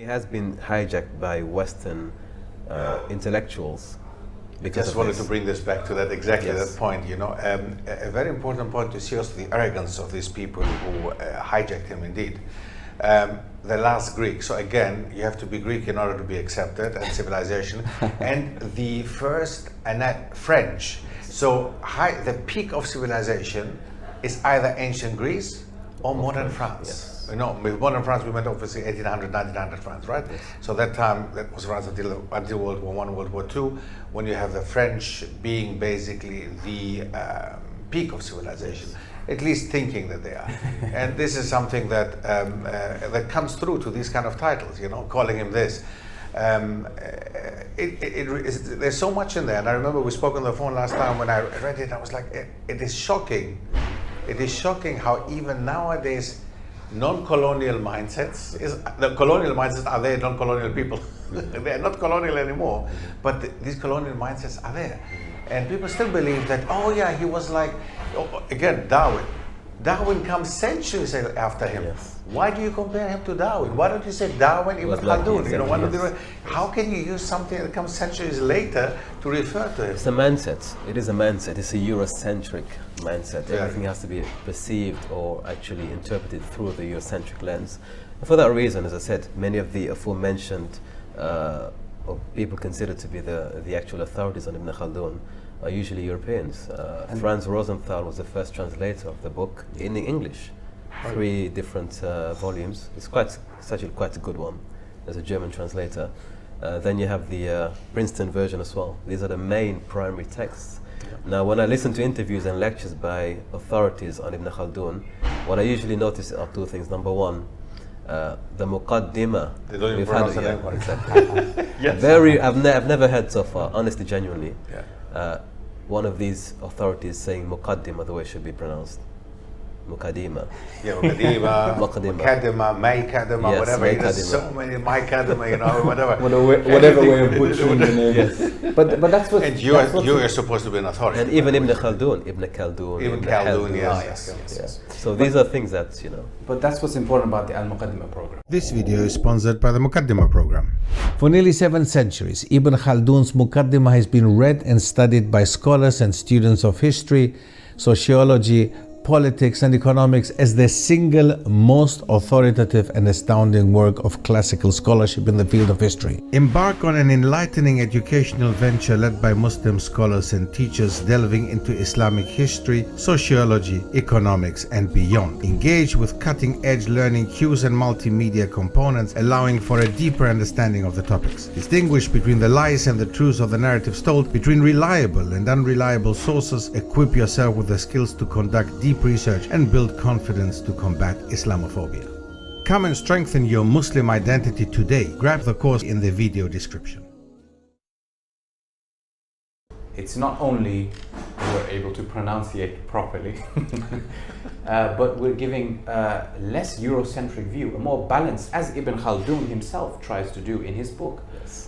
He has been hijacked by Western intellectuals. I just wanted to bring this back to that that point. You know, a very important point to see also the arrogance of these people who hijacked him. Indeed, the last Greek. So again, you have to be Greek in order to be accepted, and civilization, and the first French. So the peak of civilization is either ancient Greece or modern France. Yes. You know, with modern France, we meant obviously 1800, 1900 France, right? Yes. So that time, that was France until World War I, World War II, when you have the French being basically the peak of civilization, at least thinking that they are. And this is something that that comes through to these kind of titles, you know, calling him this. There's so much in there, and I remember we spoke on the phone last time when I read it, I was like, it is shocking. It is shocking how even nowadays non-colonial mindsets, the colonial mindsets are there, non-colonial people. They are not colonial anymore, but these colonial mindsets are there. And people still believe that, oh yeah, he was like, again, Darwin. Darwin comes centuries after him. Yes. Why do you compare him to Darwin? Why don't you say Darwin ibn Khaldun? You know, how can you use something that comes centuries later to refer to him? It's a mindset. It is a mindset. It's a Eurocentric mindset. Yeah. Everything has to be perceived or actually interpreted through the Eurocentric lens. And for that reason, as I said, many of the aforementioned or people considered to be the actual authorities on Ibn Khaldun are usually Europeans. Franz Rosenthal was the first translator of the book in English. 3 different volumes. It's actually quite a good one as a German translator. Then you have the Princeton version as well. These are the main primary texts. Yeah. Now, when I listen to interviews and lectures by authorities on Ibn Khaldun, what I usually notice are 2 things. Number 1, the Muqaddima. They don't even pronounce the name. Exactly. Yes. I've never heard so far, honestly, genuinely. Yeah. One of these authorities saying Muqaddima the way it should be pronounced. Muqaddima. Yeah, Muqaddima, Muqaddima, Muqaddima, yes, whatever. There's so many Muqaddima, you know, whatever. whatever way of butchering the name. Yes. But that's what. And you are supposed to be an authority. And even Ibn Khaldun, yes. So these are things that, you know. But that's what's important about the Al-Muqadimma Program. This video is sponsored by the Muqaddima Program. For nearly 7 centuries, Ibn Khaldun's Muqaddima has been read and studied by scholars and students of history, sociology, politics and economics as the single most authoritative and astounding work of classical scholarship in the field of history. Embark on an enlightening educational venture led by Muslim scholars and teachers delving into Islamic history, sociology, economics and beyond. Engage with cutting-edge learning cues and multimedia components, allowing for a deeper understanding of the topics. Distinguish between the lies and the truths of the narratives told, between reliable and unreliable sources. Equip yourself with the skills to conduct deep research and build confidence to combat Islamophobia. Come and strengthen your Muslim identity today. Grab the course in the video description. It's not only we're able to pronunciate properly, but we're giving a less Eurocentric view, a more balanced, as Ibn Khaldun himself tries to do in his book,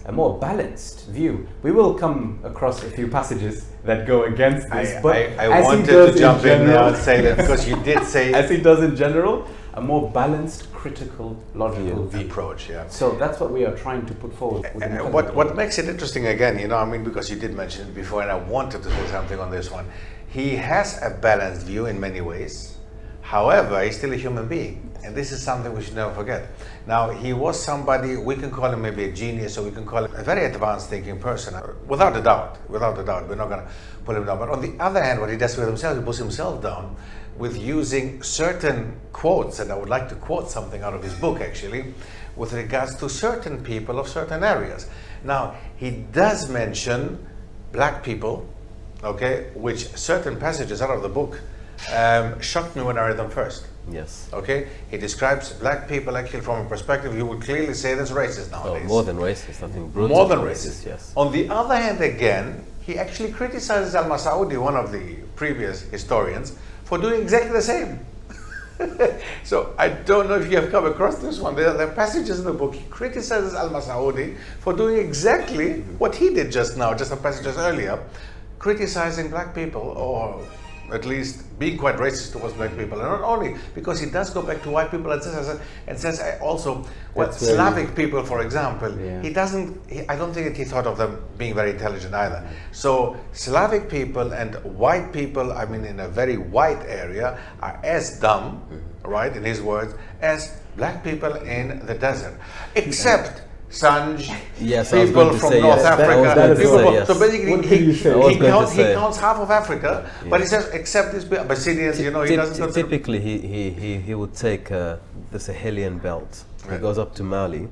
a more balanced view. We will come across a few passages that go against this, but I wanted to jump in there and say that because you did say, as he does in general, a more balanced, critical, logical view. Approach. Yeah. So that's what we are trying to put forward. What makes it interesting again, you know, I mean, because you did mention it before, and I wanted to say something on this one. He has a balanced view in many ways. However, he's still a human being, and this is something we should never forget. Now, he was somebody, we can call him maybe a genius, or we can call him a very advanced thinking person, without a doubt, we're not going to pull him down. But on the other hand, what he does with himself, he puts himself down with using certain quotes, and I would like to quote something out of his book actually, with regards to certain people of certain areas. Now, he does mention black people, okay, which certain passages out of the book shocked me when I read them first. Yes. Okay, he describes black people actually from a perspective you would clearly say that's racist nowadays. Oh, more than racist, I think. Brutal. More than racist, yes. On the other hand, again, he actually criticizes al-Masaudi, one of the previous historians, for doing exactly the same. So I don't know if you have come across this one. There are passages in the book, he criticizes al-Masaudi for doing exactly what he did just now, just some passages earlier, criticizing black people or at least being quite racist towards black people, and not only because he does go back to white people and says also what Slavic people, for example, he doesn't. I don't think that he thought of them being very intelligent either. So Slavic people and white people, I mean, in a very white area, are as dumb, right, in his words, as black people in the desert, except Sanj, people from North Africa. So basically, he counts half of Africa, but he says except these Abyssinians. You know, he doesn't. Typically, he would take the Sahelian belt. He goes up to Mali,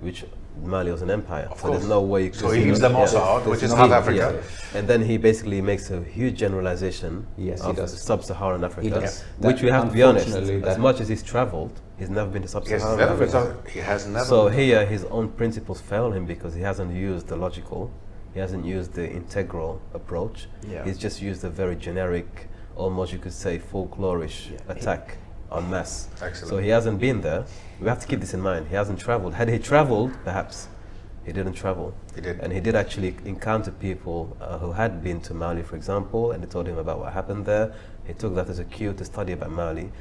which Mali was an empire. So there's no way. So he leaves them also out, which is half Africa. And then he basically makes a huge generalization of sub-Saharan Africa, which we have to be honest. As much as he's traveled, he's never been to sub-Saharan Africa. He has never. So here, his own principles fail him because he hasn't used the logical, he hasn't used the integral approach. He's just used a very generic, almost you could say folklorish attack on mass. Excellent. So he hasn't been there. We have to keep this in mind. He hasn't traveled. Had he traveled, perhaps he didn't travel. He did. And he did actually encounter people who had been to Mali, for example, and they told him about what happened there. He took that as a cue to study about Mali.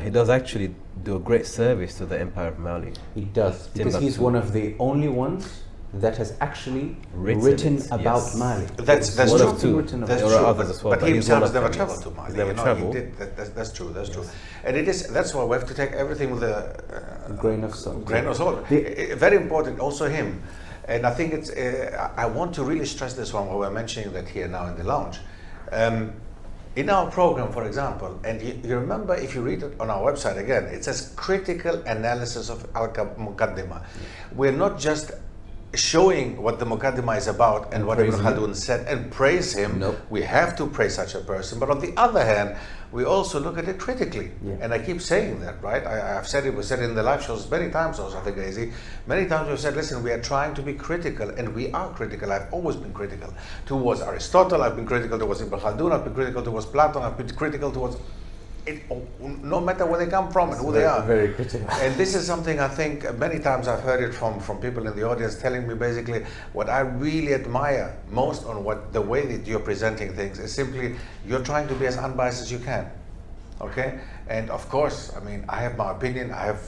He does actually do a great service to the Empire of Mali. He does, because he's one of the only ones that has actually written about Mali. That's true. That's true. Others as well, but he himself has never traveled to Mali. He's never traveled. That's true. That's true. And that's why we have to take everything with a grain of salt. Very important. Also him, and I think it's. I want to really stress this one. We're mentioning that here now in the lounge. In our program, for example, and you remember, if you read it on our website again, it says critical analysis of al-Muqaddima. We're not just showing what the Muqaddima is about and what Ibn Khaldun said and praise him. We have to praise such a person, but on the other hand, we also look at it critically. And I keep saying that, right? I've said it, we said it in the live shows many times also, I think, Azy. Many times we've said, listen, we are trying to be critical, and we are critical. I've always been critical towards Aristotle, I've been critical towards Ibn Khaldun, I've been critical towards Plato, I've been critical towards it, no matter where they come from and who they are. Very critical. And this is something I think many times I've heard it from people in the audience telling me basically what I really admire most on the way that you're presenting things is simply you're trying to be as unbiased as you can. Okay? And of course, I mean, I have my opinion, I have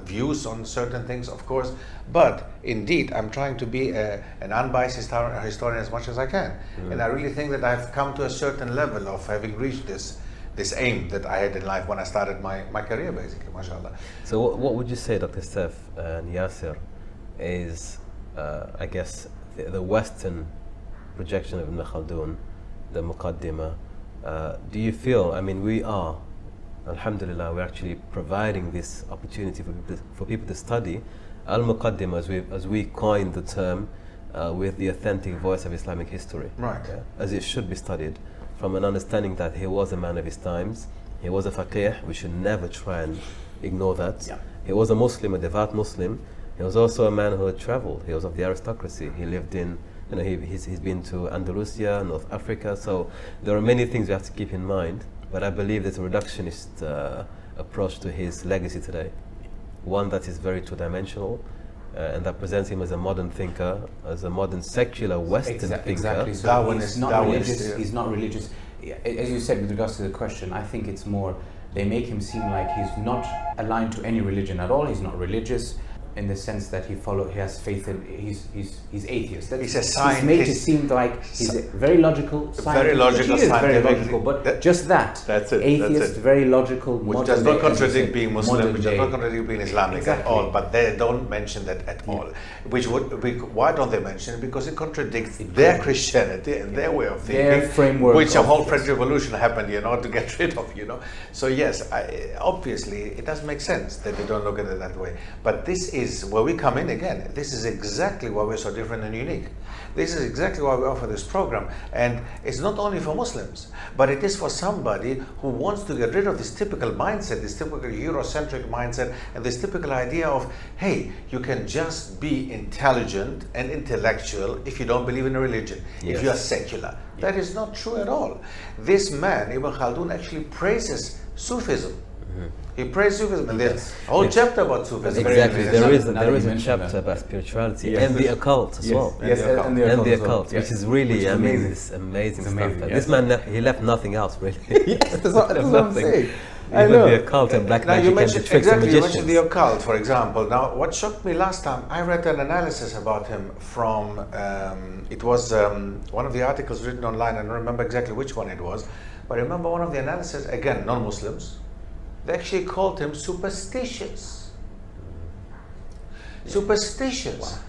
views on certain things, of course, but indeed I'm trying to be an unbiased historian as much as I can. And I really think that I've come to a certain level of having reached this aim that I had in life when I started my career, basically, mashallah. So what would you say, Dr. Stef and Yasser, is, I guess, the Western projection of Ibn Khaldun, the Muqaddima? Do you feel, I mean, we are, alhamdulillah, we're actually providing this opportunity for people to study al-Muqaddima, as we coined the term, with the authentic voice of Islamic history. Right. As it should be studied, from an understanding that he was a man of his times, he was a faqih. We should never try and ignore that. He was a Muslim, a devout Muslim. He was also a man who had traveled. He was of the aristocracy. He lived in, he's been to Andalusia, North Africa. So there are many things we have to keep in mind. But I believe there's a reductionist approach to his legacy today. One that is very two-dimensional, and that presents him as a modern thinker, as a modern secular Western thinker. Exactly. So he's not religious. He's not religious. As you said with regards to the question, I think it's more they make him seem like he's not aligned to any religion at all. He's not religious in the sense that he has faith in. He's atheist. He's a scientist. He's made to seem like he's very logical. Very logical. Very logical. But just that. That's it. Atheist, that's it. Very logical. Which does not contradict being Muslim. Which does not contradict being Islamic at all. But they don't mention that at all. Why don't they mention it? Because it contradicts their Christianity and their way of thinking. Their framework. Which a whole French Revolution happened, to get rid of, So yes, obviously it does make sense that they don't look at it that way. But this is where we come in again. This is exactly why we're so different and unique. This is exactly why we offer this program. And it's not only for Muslims, but it is for somebody who wants to get rid of this typical mindset, this typical Eurocentric mindset, and this typical idea of, hey, you can just be intelligent and intellectual if you don't believe in a religion, if you are secular. That is not true at all. This man, Ibn Khaldun, actually praises Sufism. He praised Sufism, and there's a whole chapter about Sufism. Exactly, there is Now a that chapter about spirituality Yes. and the occult as well. Yes, and the And the as well. occult, which is really, Which is I mean, amazing. it's amazing It's stuff. amazing, This yes. man, he left nothing else, really. Yes, that's what I'm Nothing. saying. I Even know. the occult and black Now magic you and the mentioned tricks and exactly. You mentioned magicians. the occult, for example. Now, what shocked me last time, I read an analysis about him from. It was one of the articles written online. I don't remember exactly which one it was, but I remember one of the analysis. Again, non-Muslims. They actually called him superstitious. Superstitious.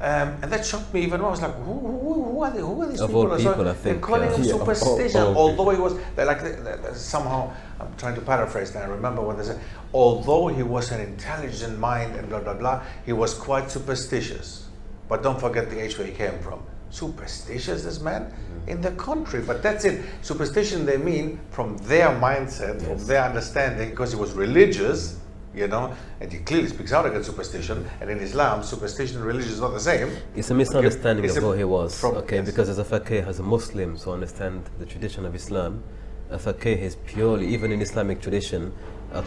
And that shocked me even more. I was like, who are these Of people? all people, I think, they're calling him yeah, superstitious, although he was somehow. I'm trying to paraphrase now. I remember what they said. Although he was an intelligent mind and blah blah blah, he was quite superstitious. But don't forget the age where he came from. Superstitious, this man, in the country. But that's it. Superstition, they mean from their mindset, from their understanding, because he was religious. You know, and he clearly speaks out against superstition. And in Islam, superstition and religion is not the same. It's a misunderstanding It's of who he was. yes. Because as a faqih, as a Muslim, to understand the tradition of Islam, a faqih is purely, even in Islamic tradition,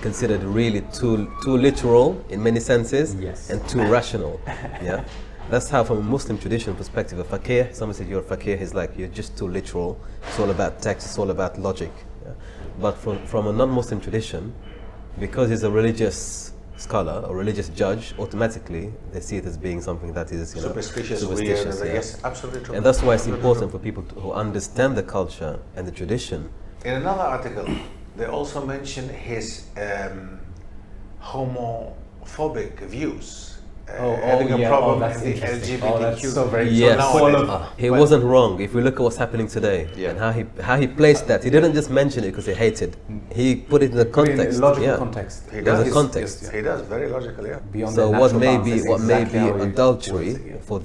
considered really too literal in many senses, Yes. and too rational. Yeah, that's how, from a Muslim tradition perspective, a faqih, someone said you're a faqih, is like you're just too literal. It's all about text. It's all about logic. Yeah? But from a non-Muslim tradition, because he's a religious scholar or religious judge, automatically they see it as being something that is, you know, Superstitious, weird. yeah. Yes, absolutely true. And that's why it's Absolutely important true. for people who understand the culture and the tradition. In another article, they also mention his homophobic views. Having a problem that's in the interesting. LGBTQ. That's so very Yes, nowadays- he wasn't wrong. If we look at what's happening today Yeah. and how he placed that, he didn't just mention it because he hated. He put it in the context. In a logical yeah. context. He There's does. a context. He does, very logical, yeah. Beyond So the what natural may bounds, be that's what may exactly be how he adultery was,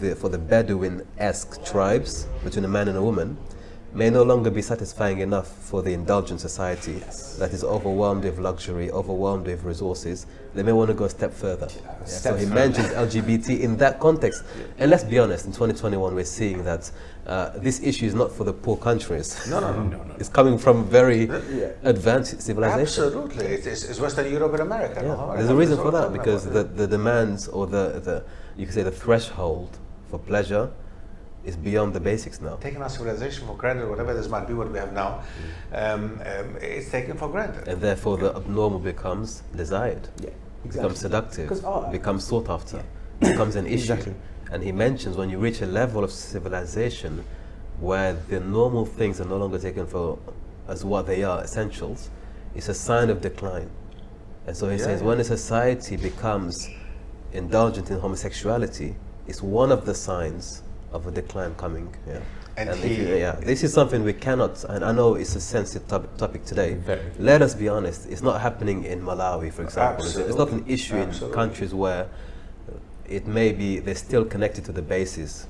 yeah. for the Bedouin-esque tribes between a man and a woman may no longer be satisfying enough for the indulgent society that is overwhelmed with luxury, overwhelmed with resources. They may want to go a step further. Yeah, so he mentions LGBT in that context. And let's be honest, in 2021 we're seeing that this issue is not for the poor countries. No. It's coming from very advanced civilization. Absolutely. It's Western Europe and America. Yeah. No? There's a reason for That's that, what I'm because talking about. the demands or the you could say the threshold for pleasure is beyond the basics now. Taking our civilization for granted, whatever this might be, what we have now, it's taken for granted. And therefore the abnormal becomes desired, becomes seductive, becomes sought after, becomes an issue. Exactly. And he mentions when you reach a level of civilization where the normal things are no longer taken for as what they are, essentials, it's a sign of decline. And so he says when a society becomes indulgent in homosexuality, it's one of the signs of a decline coming. Yeah. And This is something we cannot, and I know it's a sensitive topic today. Very. Let us be honest, it's not happening in Malawi, for example. It's not an issue in countries where it may be, they're still connected to the basis,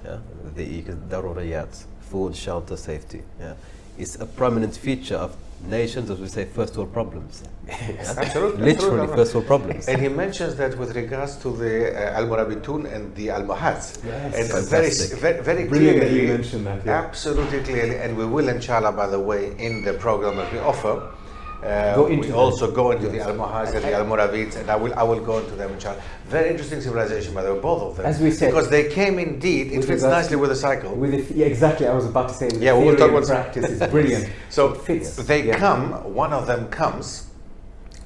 the daruriyat, food, shelter, safety. Yeah. It's a prominent feature of nations, as we say, first world problems. Yes, absolutely. Literally first world problems. And he mentions that with regards to the Al-Murabitun and the Al-Muhaz. Yes. And Fantastic. very Brilliant that clearly, you mentioned that, yeah. absolutely clearly, and we will, inshallah, by the way, in the program that we offer, we also go into the Al-Muhaz and the Al-Murabids, and I will go into them, inshallah. Very interesting civilization, by the way, both of them. As we said, because they came indeed, it fits nicely with the cycle. Exactly, I was about to say, with Yeah, the we'll theory talk and about practice is brilliant. So It fits. they come, one of them comes,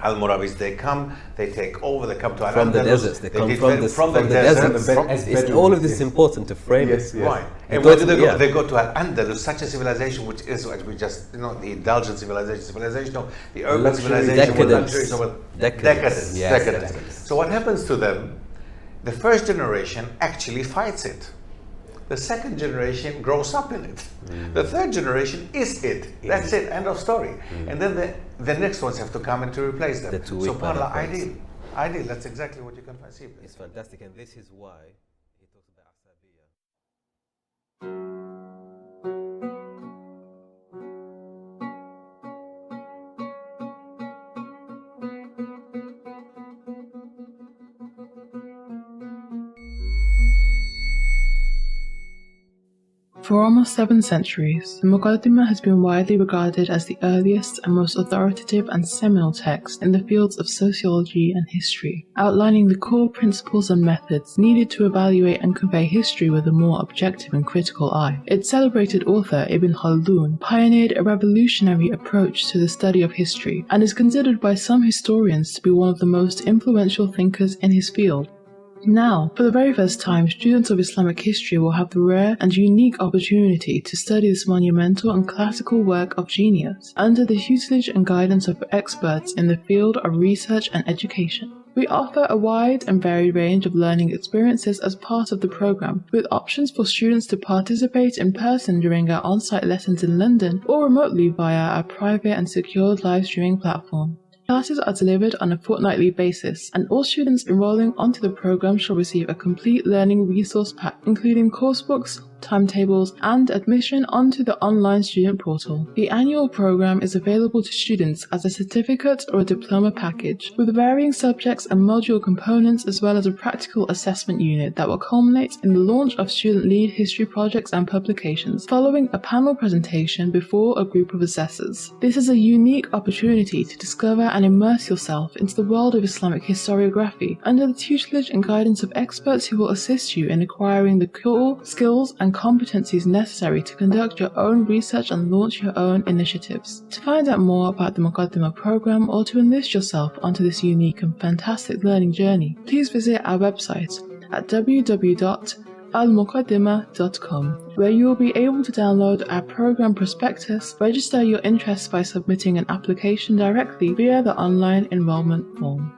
Al-Murabis, they come, they take over, they come to From the Al-Andalus, deserts, they come did from very- the desert, deserts. Bedouins, All of this is yes. important to frame it. Yes. Right. And Because- where do they go? yeah. They go to Al-Andalus, such a civilization which is what we just, the indulgent civilization of the urban Luxury, civilization with decadence. luxuries over Decadence. Yes. decadence. So what happens to them? The first generation actually fights it. The second generation grows up in it. The third generation is it. That's it. End of story. And then the next ones have to come in to replace them. The two weak SubhanAllah, manner ideal. Ideal. That's exactly what you can see. It's fantastic, and this is why he talks about Asabiya. For almost 7 centuries, the Muqaddima has been widely regarded as the earliest and most authoritative and seminal text in the fields of sociology and history, outlining the core principles and methods needed to evaluate and convey history with a more objective and critical eye. Its celebrated author, Ibn Khaldun, pioneered a revolutionary approach to the study of history and is considered by some historians to be one of the most influential thinkers in his field. Now, for the very first time, students of Islamic history will have the rare and unique opportunity to study this monumental and classical work of genius under the tutelage and guidance of experts in the field of research and education. We offer a wide and varied range of learning experiences as part of the program, with options for students to participate in person during our on-site lessons in London or remotely via our private and secured live streaming platform. Classes are delivered on a fortnightly basis, and all students enrolling onto the program shall receive a complete learning resource pack, including coursebooks, timetables, and admission onto the online student portal. The annual program is available to students as a certificate or a diploma package, with varying subjects and module components, as well as a practical assessment unit that will culminate in the launch of student-led history projects and publications, following a panel presentation before a group of assessors. This is a unique opportunity to discover and immerse yourself into the world of Islamic historiography under the tutelage and guidance of experts who will assist you in acquiring the core skills and competencies necessary to conduct your own research and launch your own initiatives. To find out more about the Muqaddima Program or to enlist yourself onto this unique and fantastic learning journey, please visit our website at www.al-Muqaddima.com, where you will be able to download our program prospectus, register your interest by submitting an application directly via the online enrollment form.